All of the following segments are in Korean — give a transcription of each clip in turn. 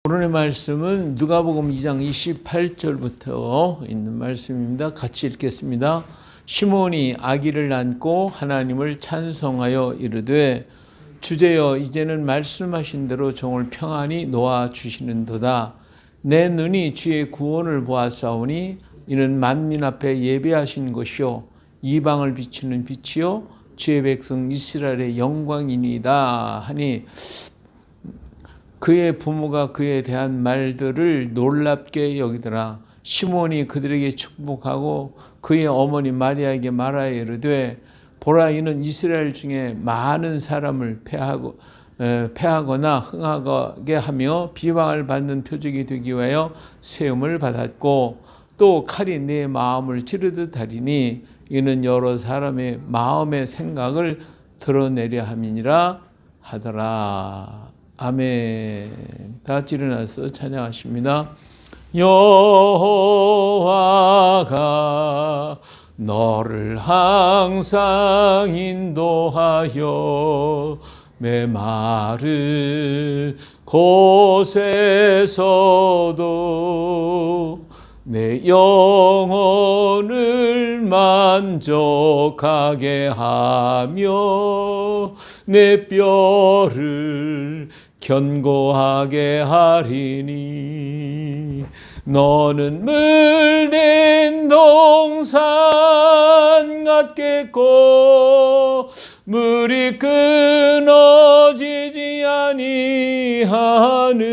오늘의 말씀은 누가복음 2장 28절부터 있는 말씀입니다. 같이 읽겠습니다. 시몬이 아기를 안고 하나님을 찬송하여 이르되 주제여 이제는 말씀하신 대로 종을 평안히 놓아 주시는도다. 내 눈이 주의 구원을 보았사오니 이는 만민 앞에 예배하신 것이요 이방을 비추는 빛이요 주의 백성 이스라엘의 영광이니이다 하니 그의 부모가 그에 대한 말들을 놀랍게 여기더라. 시몬이 그들에게 축복하고 그의 어머니 마리아에게 말하여 이르되 보라 이는 이스라엘 중에 많은 사람을 패하거나 흥하게 하며 비방을 받는 표적이 되기 위하여 세움을 받았고 또 칼이 내 마음을 찌르듯 하리니 이는 여러 사람의 마음의 생각을 드러내려 함이니라 하더라. 아멘. 다 같이 일어나서 찬양하십니다. 여호와가 너를 항상 인도하여 메마른 곳에서도 내 영혼을 만족하게 하며 내 뼈를 견고하게 하리니 너는 물된 동산 같겠고 물이 끊어지지 아니하는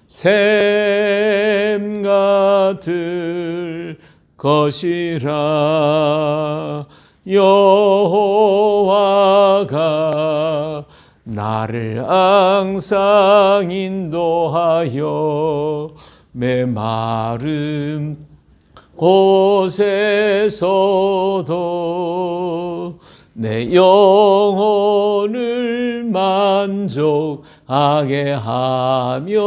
샘 같을 것이라. 여호와가 나를 항상 인도하여 메마른 곳에서도 내 영혼을 만족하게 하며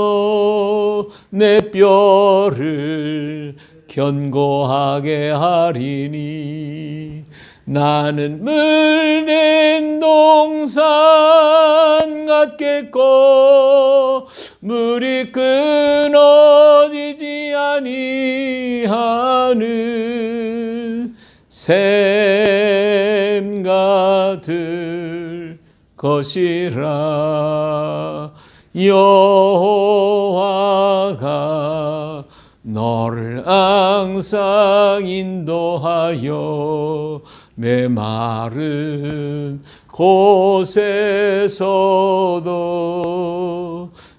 내 뼈를 견고하게 하리니 나는 물된 동산 같겠고 물이 끊어지지 아니하는 샘 같을 것이라. 여호와가 너를 항상 인도하여 메마른 곳에서도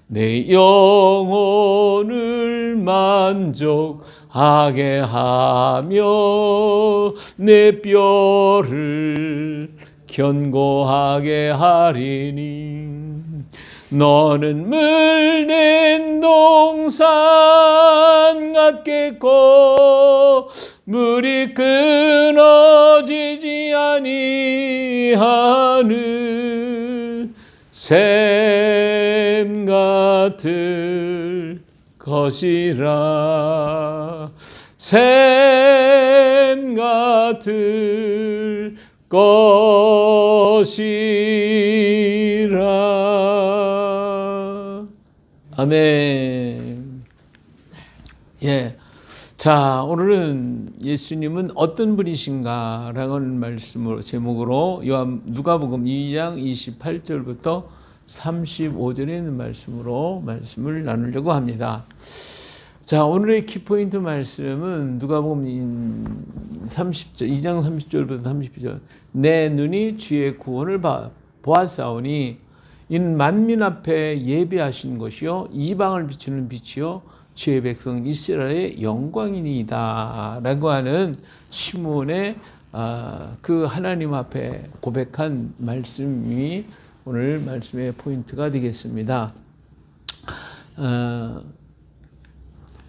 내 영혼을 만족하게 하며 내 뼈를 견고하게 하리니 너는 물된 동산 같겠고 물이 끊어지지 아니하는 샘 같을 것이라. 샘 같을 것이라. 아멘. 예. 자, 오늘은 예수님은 어떤 분이신가라는 말씀으로 제목으로 누가복음 2장 28절부터 35절에 있는 말씀을 나누려고 합니다. 자, 오늘의 키포인트 말씀은 누가복음 2장 30절부터 30절. 내 눈이 주의 구원을 보았사오니 이는 만민 앞에 예배하신 것이요 이방을 비추는 빛이요 주의 백성 이스라엘의 영광이니이다 라고 하는 시몬의 그 하나님 앞에 고백한 말씀이 오늘 말씀의 포인트가 되겠습니다.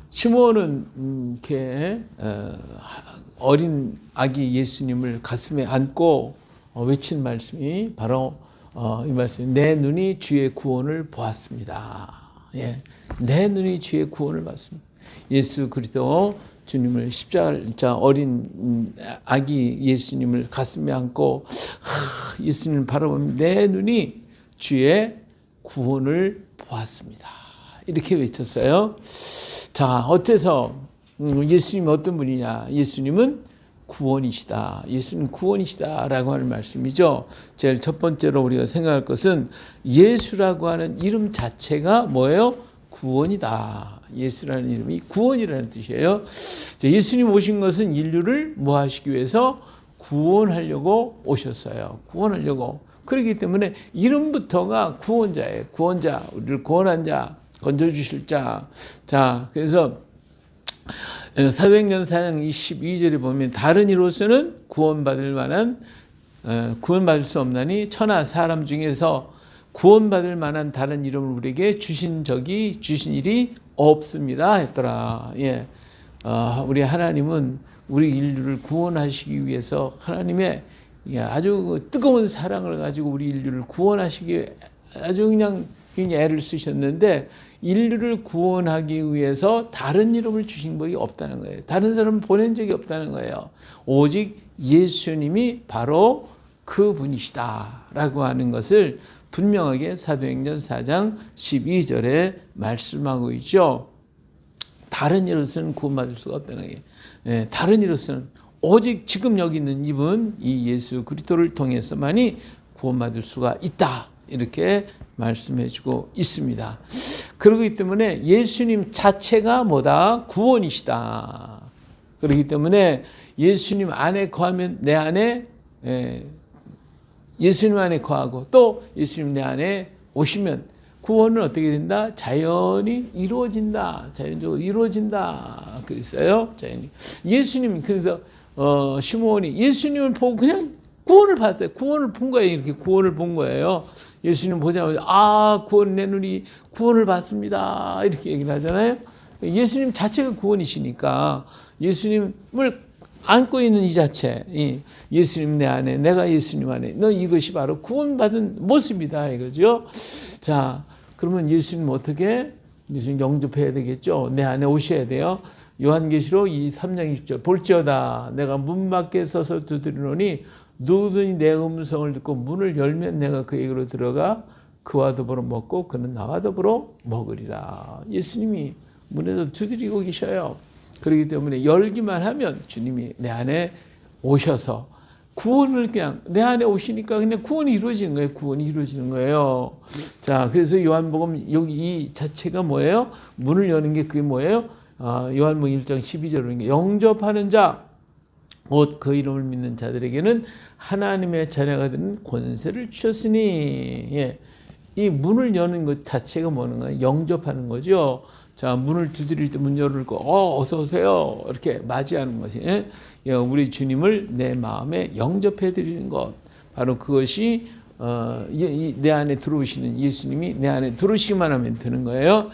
시몬은 이렇게 어린 아기 예수님을 가슴에 안고 외친 말씀이 바로 이 말씀, 내 눈이 주의 구원을 보았습니다. 예, 내 눈이 주의 구원을 봤습니다. 예수 그리스도 주님을 십자가 어린 아기 예수님을 가슴에 안고 예수님을 바라보면 내 눈이 주의 구원을 보았습니다. 이렇게 외쳤어요. 자, 어째서 예수님이 어떤 분이냐? 예수님은 구원이시다. 예수는 구원이시다라고 하는 말씀이죠. 제일 첫 번째로 우리가 생각할 것은 예수라고 하는 이름 자체가 뭐예요? 구원이다. 예수라는 이름이 구원이라는 뜻이에요. 예수님 오신 것은 인류를 뭐 하시기 위해서? 구원하려고 오셨어요. 구원하려고. 그렇기 때문에 이름부터가 구원자예요. 구원자, 우리를 구원한 자, 건져주실 자. 자, 그래서 사도행전 4장 12절에 보면 다른 이로서는 구원받을 만한 구원받을 수 없나니 천하 사람 중에서 구원받을 만한 다른 이름을 우리에게 주신 일이 없습니다 했더라. 예, 우리 하나님은 우리 인류를 구원하시기 위해서 하나님의 아주 뜨거운 사랑을 가지고 우리 인류를 구원하시기 위해 아주 그냥 애를 쓰셨는데 인류를 구원하기 위해서 다른 이름을 주신 법이 없다는 거예요. 다른 사람을 보낸 적이 없다는 거예요. 오직 예수님이 바로 그분이시다라고 하는 것을 분명하게 사도행전 4장 12절에 말씀하고 있죠. 다른 이로서는 구원받을 수가 없다는 거예요. 예, 다른 이로서는 오직 지금 여기 있는 이분 이 예수 그리스도를 통해서만이 구원받을 수가 있다. 이렇게 말씀해주고 있습니다. 그렇기 때문에 예수님 자체가 뭐다? 구원이시다. 그렇기 때문에 예수님 안에 거하면 내 안에 예수님 안에 거하고 또 예수님 내 안에 오시면 구원은 어떻게 된다? 자연이 이루어진다. 자연적으로 이루어진다. 그랬어요. 자연이. 예수님 그래서 시므온이 예수님을 보고 그냥 구원을 봤어요. 구원을 본 거예요. 이렇게 구원을 본 거예요. 예수님 보자마자 구원 내 눈이 구원을 봤습니다. 이렇게 얘기를 하잖아요. 예수님 자체가 구원이시니까 예수님을 안고 있는 이 자체, 예수님 내 안에, 내가 예수님 안에, 너 이것이 바로 구원받은 모습이다 이거죠. 자, 그러면 예수님 어떻게? 예수님 영접해야 되겠죠. 내 안에 오셔야 돼요. 요한계시록 3장 20절 볼지어다 내가 문 밖에 서서 두드리노니 누구든지 내 음성을 듣고 문을 열면 내가 그에게로 들어가 그와 더불어 먹고 그는 나와 더불어 먹으리라. 예수님이 문에서 두드리고 계셔요. 그렇기 때문에 열기만 하면 주님이 내 안에 오셔서 구원을 그냥 내 안에 오시니까 그냥 구원이 이루어지는 거예요. 구원이 이루어지는 거예요. 자, 그래서 요한복음 여기 이 자체가 뭐예요? 문을 여는 게 그게 뭐예요? 요한복음 1장 12절에 영접하는 자, 곧 그 이름을 믿는 자들에게는 하나님의 자녀가 되는 권세를 주셨으니, 예. 이 문을 여는 것 자체가 뭐는 거예요? 영접하는 거죠. 자, 문을 두드릴 때 문 열고 어서 오세요 이렇게 맞이하는 것이 우리 주님을 내 마음에 영접해 드리는 것, 바로 그것이 내 안에 들어오시는 예수님이 내 안에 들어오시기만 하면 되는 거예요.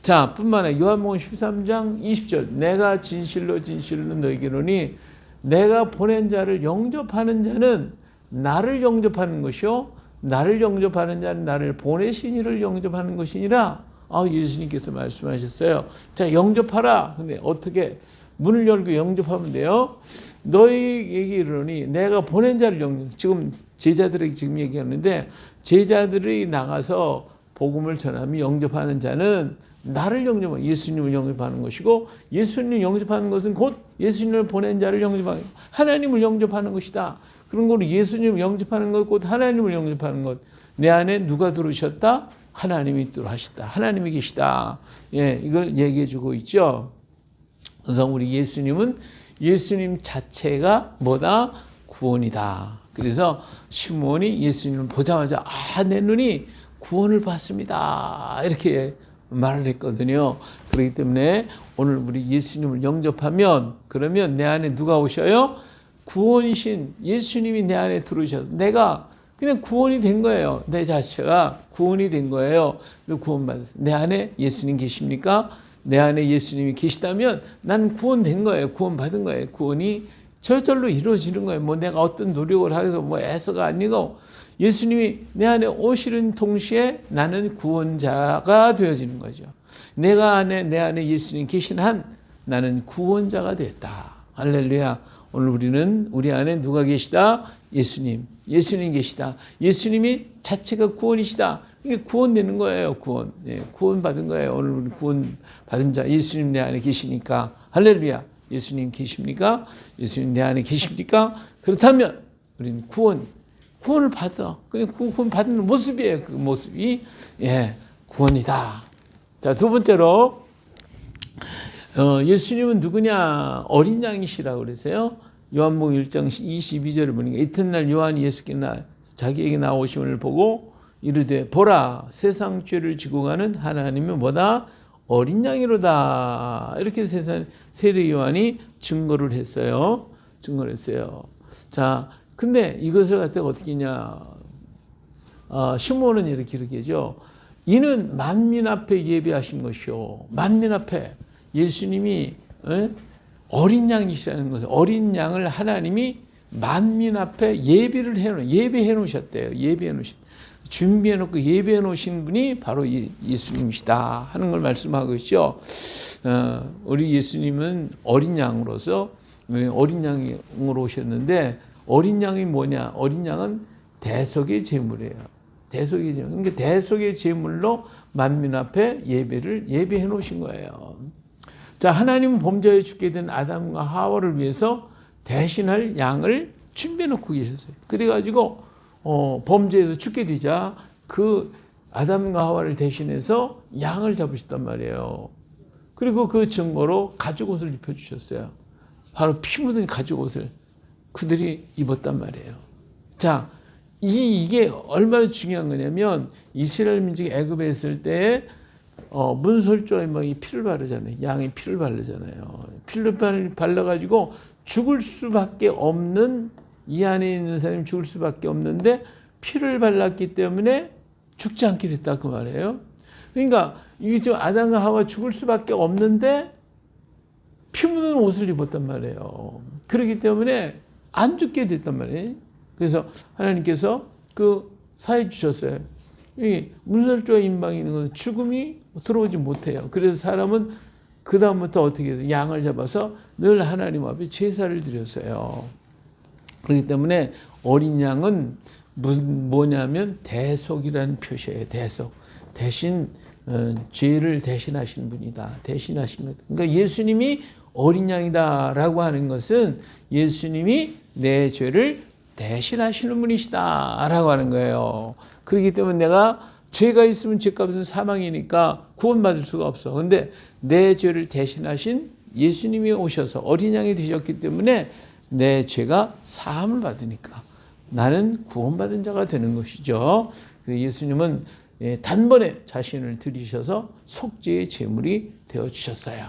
자, 뿐만 아니라 요한복음 13장 20절 내가 진실로 진실로 너희에게 이르노니 내가 보낸 자를 영접하는 자는 나를 영접하는 것이요 나를 영접하는 자는 나를 보내신 이를 영접하는 것이니라. 예수님께서 말씀하셨어요. 자, 영접하라. 근데 어떻게? 문을 열고 영접하면 돼요. 너희에게 이르노니 내가 보낸 자를 지금 제자들에게 지금 얘기하는데 제자들이 나가서 복음을 전하며 영접하는 자는 나를 영접하는 예수님을 영접하는 것이고 예수님을 영접하는 것은 곧 예수님을 보낸 자를 영접하는 하나님을 영접하는 것이다. 그런 거로 예수님을 영접하는 것 곧 하나님을 영접하는 것. 내 안에 누가 들어오셨다? 하나님이 들어오시다. 하나님이 계시다. 예, 이걸 얘기해 주고 있죠. 그래서 우리 예수님은 예수님 자체가 뭐다? 구원이다. 그래서 시므온이 예수님을 보자마자 내 눈이 구원을 봤습니다. 이렇게 말을 했거든요. 그렇기 때문에 오늘 우리 예수님을 영접하면 그러면 내 안에 누가 오셔요? 구원이신 예수님이 내 안에 들어오셔서 내가 그냥 구원이 된 거예요. 내 자체가 구원이 된 거예요. 구원받았어요. 내 안에 예수님 계십니까? 내 안에 예수님이 계시다면 나는 구원된 거예요. 구원받은 거예요. 구원이 저절로 이루어지는 거예요. 뭐 내가 어떤 노력을 해서 뭐 애서가 아니고 예수님이 내 안에 오시는 동시에 나는 구원자가 되어지는 거죠. 내 안에 예수님 계신 한 나는 구원자가 됐다. 할렐루야. 오늘 우리는 우리 안에 누가 계시다? 예수님 계시다. 예수님이 자체가 구원이시다. 이게 구원되는 거예요. 구원. 예, 구원 받은 거예요. 오늘 우리 구원 받은 자 예수님 내 안에 계시니까. 할렐루야. 예수님 계십니까? 예수님 내 안에 계십니까? 그렇다면 우리는 구원을 받아. 그냥 구원 받는 모습이에요. 그 모습이 구원이다. 자, 두 번째로 예수님은 누구냐? 어린 양이시라고 그랬어요. 요한복음 1장 22절을 보니까 이튿날 요한이 예수께 자기에게 나오심을 보고 이르되 보라 세상 죄를 지고 가는 하나님은 뭐다? 어린 양이로다. 이렇게 세례 요한이 증거를 했어요. 자, 근데 이것을 갖다가 어떻게 했냐? 시몬은 이렇게 얘기하죠. 이는 만민 앞에 예배하신 것이요. 만민 앞에 예수님이 어린 양이시라는 것을, 어린 양을 하나님이 만민 앞에 예배해 놓으셨대요. 준비해 놓고 예배해 놓으신 분이 바로 예수님이시다 하는 걸 말씀하고 있죠. 우리 예수님은 어린 양으로서 어린 양으로 오셨는데 어린 양이 뭐냐? 어린 양은 대속의 제물이에요. 대속의 제물. 그러니까 대속의 제물로 만민 앞에 예배해 놓으신 거예요. 자, 하나님은 범죄에 죽게 된 아담과 하와를 위해서 대신할 양을 준비해 놓고 계셨어요. 그래가지고 범죄에서 죽게 되자 그 아담과 하와를 대신해서 양을 잡으셨단 말이에요. 그리고 그 증거로 가죽옷을 입혀주셨어요. 바로 피 묻은 가죽옷을 그들이 입었단 말이에요. 자, 이게 얼마나 중요한 거냐면 이스라엘 민족이 애굽에 있을 때 문설주와 임박이 피를 바르잖아요. 양이 피를 바르잖아요. 피를 발라가지고 죽을 수밖에 없는, 이 안에 있는 사람이 죽을 수밖에 없는데 피를 발랐기 때문에 죽지 않게 됐다 그 말이에요. 그러니까 이게 지금 아담과 하와 죽을 수밖에 없는데 피 묻은 옷을 입었단 말이에요. 그렇기 때문에 안 죽게 됐단 말이에요. 그래서 하나님께서 그 사해 주셨어요. 이 문설주와 임방이 있는 것은 죽음이 들어오지 못해요. 그래서 사람은 그 다음부터 어떻게 해서 양을 잡아서 늘 하나님 앞에 제사를 드렸어요. 그렇기 때문에 어린 양은 뭐냐면 대속이라는 표시예요. 대속. 대신 죄를 대신하신 분이다. 대신하신 것. 그러니까 예수님이 어린 양이다라고 하는 것은 예수님이 내 죄를 대신하시는 분이시다라고 하는 거예요. 그렇기 때문에 내가 죄가 있으면 죄값은 사망이니까 구원받을 수가 없어. 그런데 내 죄를 대신하신 예수님이 오셔서 어린 양이 되셨기 때문에 내 죄가 사함을 받으니까 나는 구원받은 자가 되는 것이죠. 예수님은 단번에 자신을 들이셔서 속죄의 제물이 되어주셨어요.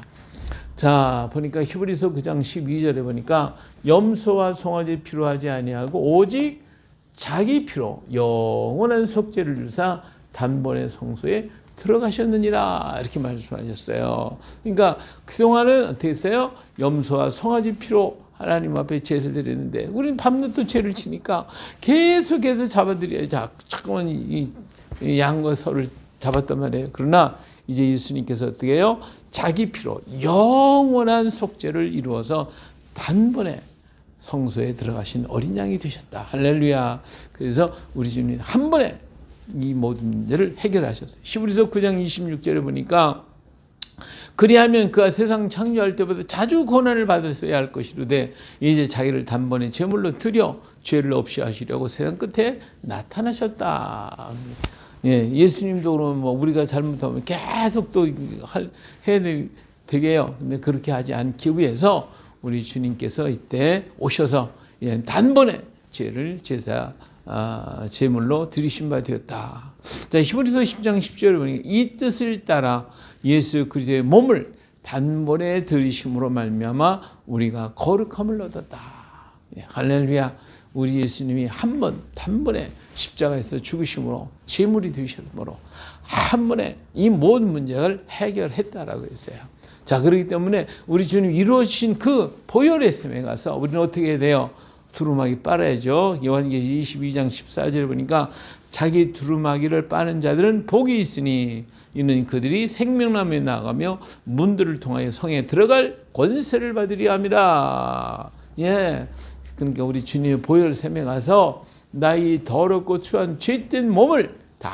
자, 보니까 히브리서 9장 12절에 보니까 염소와 송아지 피로 하지 아니하고 오직 자기 피로 영원한 속죄를 주사 단번에 성소에 들어가셨느니라 이렇게 말씀하셨어요. 그러니까 그동안은 어떻게 했어요? 염소와 송아지 피로 하나님 앞에 제사를 드렸는데 우리는 밤낮도 죄를 치니까 계속해서 잡아드려야지. 자꾸만 이 양과 소를 잡았단 말이에요. 그러나 이제 예수님께서 어떻게 해요? 자기 피로 영원한 속죄를 이루어서 단번에 성소에 들어가신 어린 양이 되셨다. 할렐루야. 그래서 우리 주님 한 번에 이 모든 문제를 해결하셨어요. 히브리서 9장 26절에 보니까 그리하면 그가 세상 창조할 때보다 자주 고난을 받았어야 할 것이로되 이제 자기를 단번에 제물로 드려 죄를 없이 하시려고 세상 끝에 나타나셨다. 예수님도 그러면 뭐 우리가 잘못하면 계속 또 해야 되게요. 근데 그렇게 하지 않기 위해서 우리 주님께서 이때 오셔서 단번에 죄를 제물로 드리신 바 되었다. 자, 히브리서 10장 10절에 보니까 이 뜻을 따라 예수 그리스도의 몸을 단번에 들이심으로 말미암아 우리가 거룩함을 얻었다. 할렐루야. 우리 예수님이 한 번 단번에 십자가에서 죽으심으로 제물이 되심으로 한 번에 이 모든 문제를 해결했다라고 했어요. 자, 그렇기 때문에 우리 주님 이루어진 그 보혈의 셈에 가서 우리는 어떻게 해야 돼요? 두루마기 빨아야죠. 요한계시 22장 14절에 보니까 자기 두루마기를 빠는 자들은 복이 있으니 이는 그들이 생명나무에 나가며 문들을 통하여 성에 들어갈 권세를 받으리 함이라. 그러니까 우리 주님의 보혈 셈에 가서 나의 더럽고 추한 죄된 몸을 다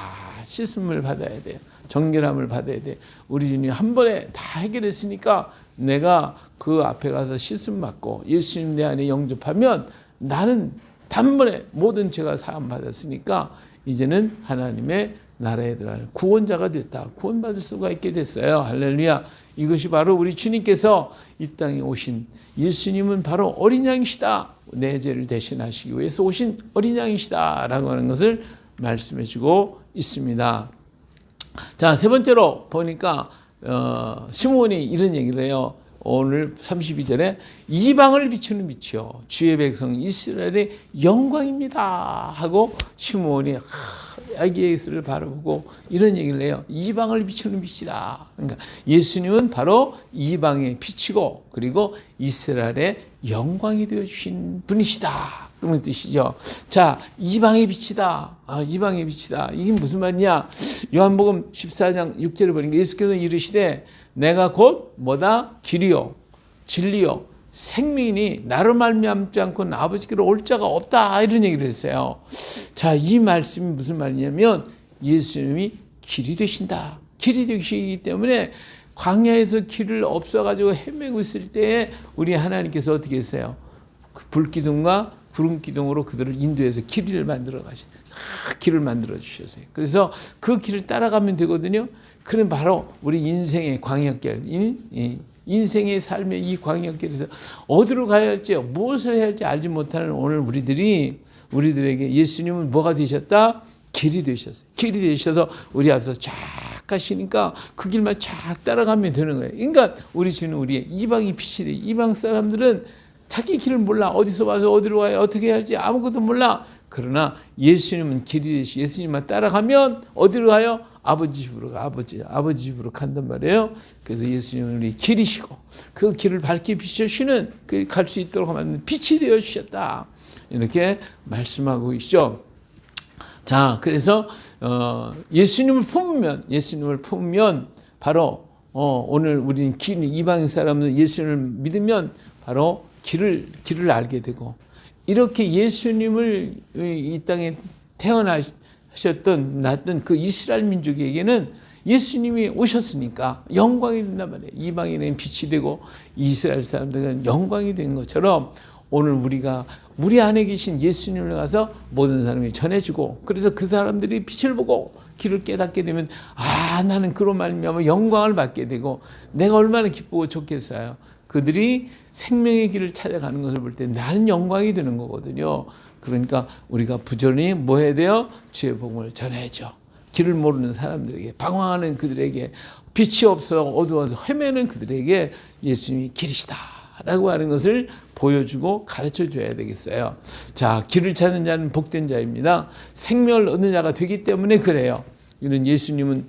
씻음을 받아야 돼요. 정결함을 받아야 돼요. 우리 주님이 한 번에 다 해결했으니까 내가 그 앞에 가서 씻음 받고 예수님 내 안에 영접하면 나는 단번에 모든 죄가 사함 받았으니까 이제는 하나님의 나라에 들어갈 구원자가 됐다. 구원받을 수가 있게 됐어요. 할렐루야. 이것이 바로 우리 주님께서 이 땅에 오신 예수님은 바로 어린 양이시다. 내 죄를 대신하시기 위해서 오신 어린 양이시다 라고 하는 것을 말씀해 주고 있습니다. 자, 세 번째로 보니까 시몬이 이런 얘기를 해요. 오늘 32절에 이방을 비추는 빛이요 주의 백성 이스라엘의 영광입니다 하고 시몬이 아기 예수를 바라보고 이런 얘기를 해요. 이방을 비추는 빛이다. 그러니까 예수님은 바로 이방의 빛이고 그리고 이스라엘의 영광이 되어주신 분이시다. 그런 뜻이죠. 자, 이방의 빛이다. 이방의 빛이다. 이게 무슨 말이냐? 요한복음 14장 6절에 보니까 예수께서 이르시되 내가 곧 뭐다? 길이요 진리요 생명이니 나를 말미암지 않고는 아버지께로 올 자가 없다. 이런 얘기를 했어요. 자, 이 말씀이 무슨 말이냐면 예수님이 길이 되신다. 길이 되시기 때문에 광야에서 길을 없어가지고 헤매고 있을 때에 우리 하나님께서 어떻게 했어요? 그 불기둥과 구름기둥으로 그들을 인도해서 길을 만들어 가시. 길을 만들어 주셨어요. 그래서 그 길을 따라가면 되거든요. 그는 바로 우리 인생의 광야길, 인생의 삶의 이 광야길에서 어디로 가야 할지, 무엇을 해야 할지 알지 못하는 오늘 우리들에게 예수님은 뭐가 되셨다? 길이 되셨어요. 길이 되셔서 우리 앞에서 쫙 가시니까 그 길만 쫙 따라가면 되는 거예요. 그러니까 우리 주는 우리의 이방이 빛이 돼. 이방 사람들은 자기 길을 몰라. 어디서 와서 어디로 가야 어떻게 해야 할지 아무것도 몰라. 그러나 예수님은 길이 되시. 예수님만 따라가면 어디로 가요? 아버지 집으로 가. 아버지 집으로 간단 말이에요. 그래서 예수님은 우리 길이시고 그 길을 밝게 비춰주시는 그 갈 수 있도록 만든 빛이 되어 주셨다. 이렇게 말씀하고 있죠. 자, 그래서 예수님을 품으면 바로 오늘 우리는 이방 사람은 예수님을 믿으면 바로 길을 알게 되고 이렇게 예수님을 이 땅에 낳았던 그 이스라엘 민족에게는 예수님이 오셨으니까 영광이 된단 말이에요. 이방인은 빛이 되고 이스라엘 사람들은 영광이 된 것처럼 오늘 우리가 우리 안에 계신 예수님을 가서 모든 사람이 전해주고 그래서 그 사람들이 빛을 보고 길을 깨닫게 되면 나는 그런 말미암아 영광을 받게 되고 내가 얼마나 기쁘고 좋겠어요. 그들이 생명의 길을 찾아가는 것을 볼 때 나는 영광이 되는 거거든요. 그러니까 우리가 부지런히 뭐 해야 돼요? 주의 복음을 전해야죠. 길을 모르는 사람들에게, 방황하는 그들에게, 빛이 없어 어두워서 헤매는 그들에게 예수님이 길이시다 라고 하는 것을 보여주고 가르쳐 줘야 되겠어요. 자, 길을 찾는 자는 복된 자입니다. 생명을 얻는 자가 되기 때문에 그래요. 이런 예수님으로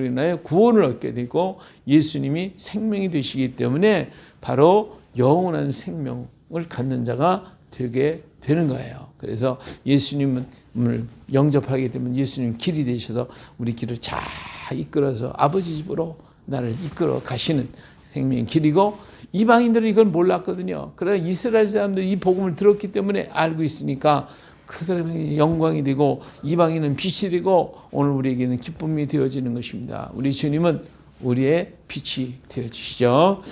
인하여 구원을 얻게 되고 예수님이 생명이 되시기 때문에 바로 영원한 생명을 갖는 자가 되게 되는 거예요. 그래서 예수님을 영접하게 되면 예수님 길이 되셔서 우리 길을 잘 이끌어서 아버지 집으로 나를 이끌어 가시는 생명의 길이고 이방인들은 이걸 몰랐거든요. 그러나 이스라엘 사람들이 이 복음을 들었기 때문에 알고 있으니까 그 사람이 영광이 되고 이방인은 빛이 되고 오늘 우리에게는 기쁨이 되어지는 것입니다. 우리 주님은 우리의 빛이 되어주시죠.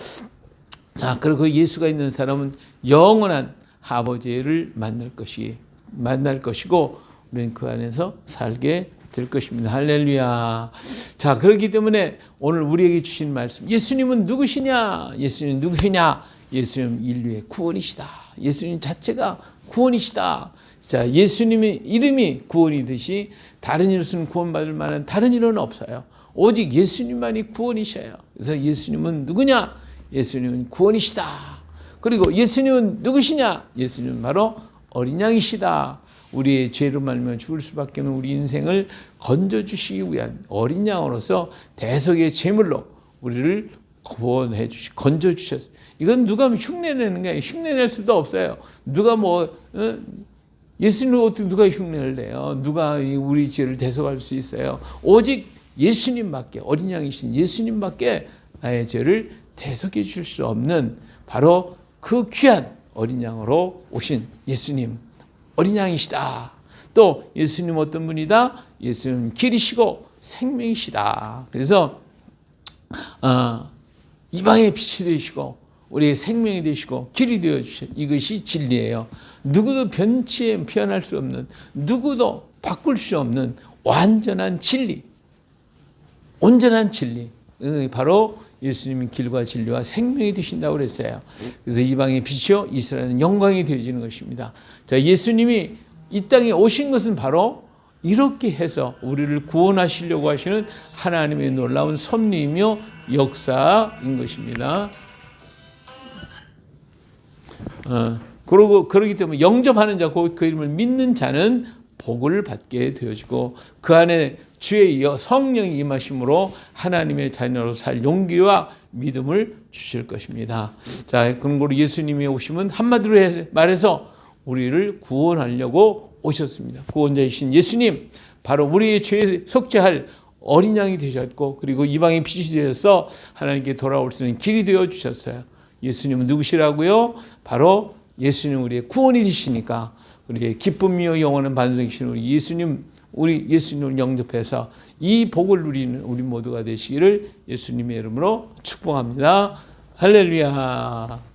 자, 그리고 예수가 있는 사람은 영원한 아버지를 만날 것이고 우리는 그 안에서 살게 될 것입니다. 할렐루야. 자, 그렇기 때문에 오늘 우리에게 주신 말씀, 예수님은 누구시냐? 예수님 누구시냐? 예수님 인류의 구원이시다. 예수님 자체가 구원이시다. 자, 예수님의 이름이 구원이듯이 다른 이로서는 구원받을 만한 다른 이론은 없어요. 오직 예수님만이 구원이셔요. 그래서 예수님은 누구냐? 예수님은 구원이시다. 그리고 예수님은 누구시냐? 예수님은 바로 어린 양이시다. 우리의 죄로 말미암아 죽을 수밖에 없는 우리 인생을 건져주시기 위한 어린 양으로서 대속의 제물로 우리를 구원해 건져주셨어요. 이건 누가 흉내내는 거예요. 흉내낼 수도 없어요. 누가 예수님을 어떻게 누가 흉내를 내요? 누가 우리 죄를 대속할 수 있어요? 오직 예수님밖에, 어린 양이신 예수님밖에 나의 죄를 대속해 줄 수 없는 바로 그 귀한 어린 양으로 오신 예수님, 어린 양이시다. 또 예수님 어떤 분이다? 예수님은 길이시고 생명이시다. 그래서 이방의 빛이 되시고 우리의 생명이 되시고 길이 되어 주셔. 이것이 진리예요. 누구도 변할 수 없는, 누구도 바꿀 수 없는 완전한 진리, 온전한 진리. 바로 예수님이 길과 진리와 생명이 되신다고 그랬어요. 그래서 이방의 빛이요 이스라엘은 영광이 되어지는 것입니다. 자, 예수님이 이 땅에 오신 것은 바로 이렇게 해서 우리를 구원하시려고 하시는 하나님의 놀라운 섭리이며 역사인 것입니다. 그러기 때문에 영접하는 자, 그 이름을 믿는 자는 복을 받게 되어지고 그 안에 주의 성령이 임하심으로 하나님의 자녀로 살 용기와 믿음을 주실 것입니다. 자, 그런 거로 예수님이 오심은 한마디로 말해서 우리를 구원하려고 오셨습니다. 구원자이신 예수님, 바로 우리의 죄에 속죄할 어린 양이 되셨고, 그리고 이방의 빛이 되어서 하나님께 돌아올 수 있는 길이 되어 주셨어요. 예수님은 누구시라고요? 바로 예수님 우리의 구원이 되시니까 우리의 기쁨이요 영원한 반석이신 우리 예수님을 영접해서 이 복을 누리는 우리 모두가 되시기를 예수님의 이름으로 축복합니다. 할렐루야.